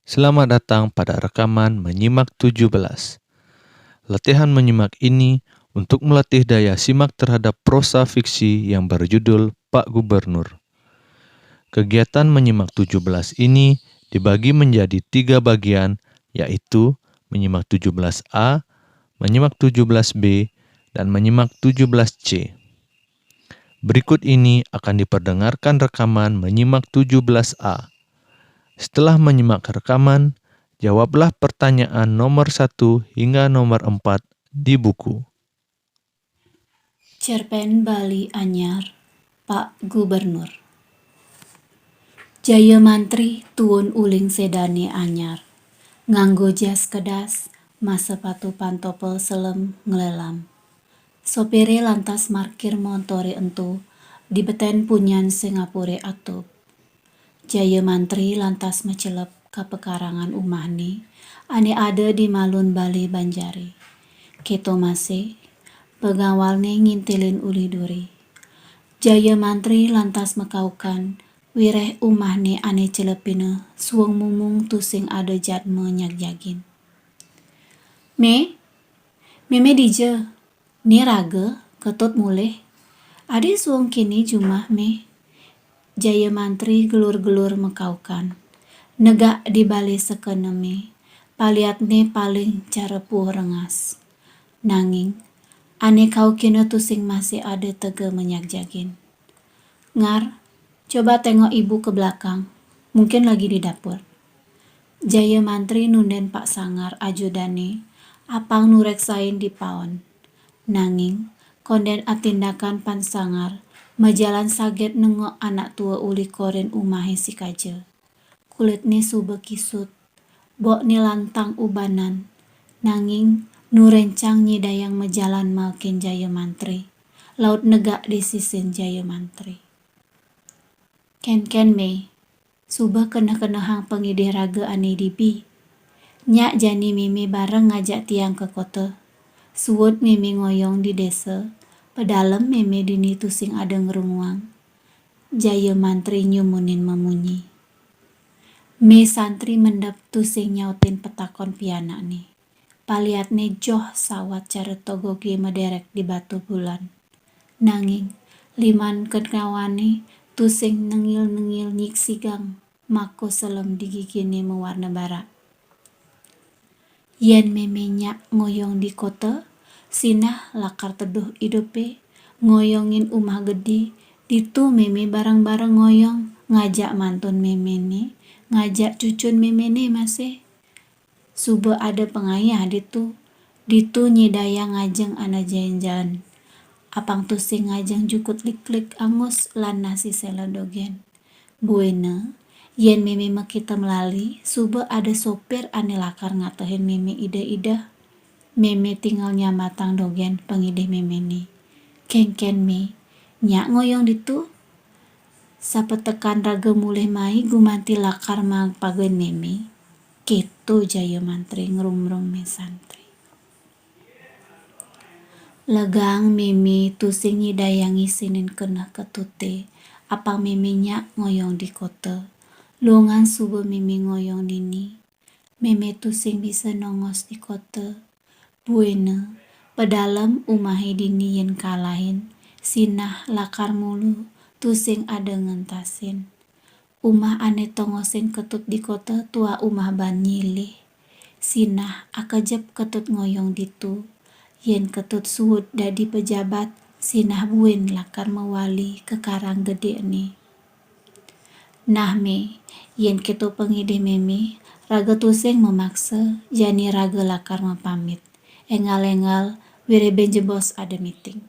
Selamat datang pada rekaman Menyimak 17. Latihan menyimak ini untuk melatih daya simak terhadap prosa fiksi yang berjudul Pak Gubernur. Kegiatan Menyimak 17 ini dibagi menjadi 3 bagian, yaitu Menyimak 17A, Menyimak 17B, dan Menyimak 17C. Berikut ini akan diperdengarkan rekaman Menyimak 17A. Setelah menyimak rekaman, jawablah pertanyaan nomor 1 hingga nomor 4 di buku. Cerpen Bali Anyar, Pak Gubernur. Jaya mantri tuun uling sedane anyar, nganggo jas kedas, mas sepatu pantopel selem ngelelam. Sopire lantas markir montore entu, dibeten punyan Singapura atup. Jaya mantri lantas mecelep ke pekarangan umahni, ane ada di malun Bali Banjari. Keto masih, pengawalne ngintilin uli duri. Jaya mantri lantas mekaukan, wireh umahne ane celepina, suang mumung tusing ada jadme nyagjagin. Meme dija, ni raga, ketut muleh. Adi suang kini jumah me. Jaya mantri gelur-gelur mekaukan, negak di bali sekeneme, paliatne paling carepuh rengas. Nanging, ane kau kena tusing masih ada tege menyagjagin. Ngar, coba tengok ibu ke belakang, mungkin lagi di dapur. Jaya mantri nunden Pak Sangar ajudane, apang nureksain di paon. Nanging, konden atindakan Pan Sangar, majalan saget nengok anak tua uli koren umahe si kaje. Kulitne sube kisut, bok ni lantang ubanan, nanging nurencang nyidayang majalan malkin Jaya mantri, laut negak di sisin Jaya mantri. Ken me, subah kena hang pengide raga ane dibi. Nyak jani mimi bareng ngajak tiang ke kota. Suwut mimi ngoyong di desa, pedalem mimi dini tusing ada ngerunguang. Jaya mantri nyumunin memunyi. Me santri mendap tusing nyautin petakon pianak nih. Paliatne joh sawat cara togoge mederek di batu bulan. Nanging, liman kenawane tusing nengil-nengil nyik sigang, mako selem digigine mewarna bara. Yen memenyak ngoyong di kota, sinah lakar teduh idupe, ngoyongin umah gede, ditu meme bareng-bareng ngoyong, ngajak mantun memene, ngajak cucun memene masih. Subuh ada pengayah ditu nyidaya ngajeng ana jalan-jalan. Apang tusing ngajeng jukut lik-lik angus lan nasi seladogen. Buena, yen meme makita melali, subuh ada sopir ane lakar ngatahin meme ida-ida. Meme tinggal nyamatang dogen pengide meme ni. Ken me, nyak ngoyong ditu. Sapetekan raga mulih mai gumanti lakar mang pagen meme. Keto Jaya mantri ngerum-rum me santri. Legang meme tusing nyidayangi sinin kena ketute, apa meme nyak ngoyong di kota. Longan subuh meme ngoyong dini, meme tusing bisa nongos di kota. Buena, pedalam umahe dini yen kalahin, sinah lakar mulu, tusing ada ngentasin. Umah ane tongosin ketut di kota tua umah ban nyilih. Sinah akajep ketut ngoyong ditu. Yen ketut suut dadi pejabat, sinah buin lakar mewali ke karang gede ni. Nah me, yen keto pengide meme, raga tusing memaksa, jani raga lakar mapamit. Engal-engal, wire benjebos ada meeting.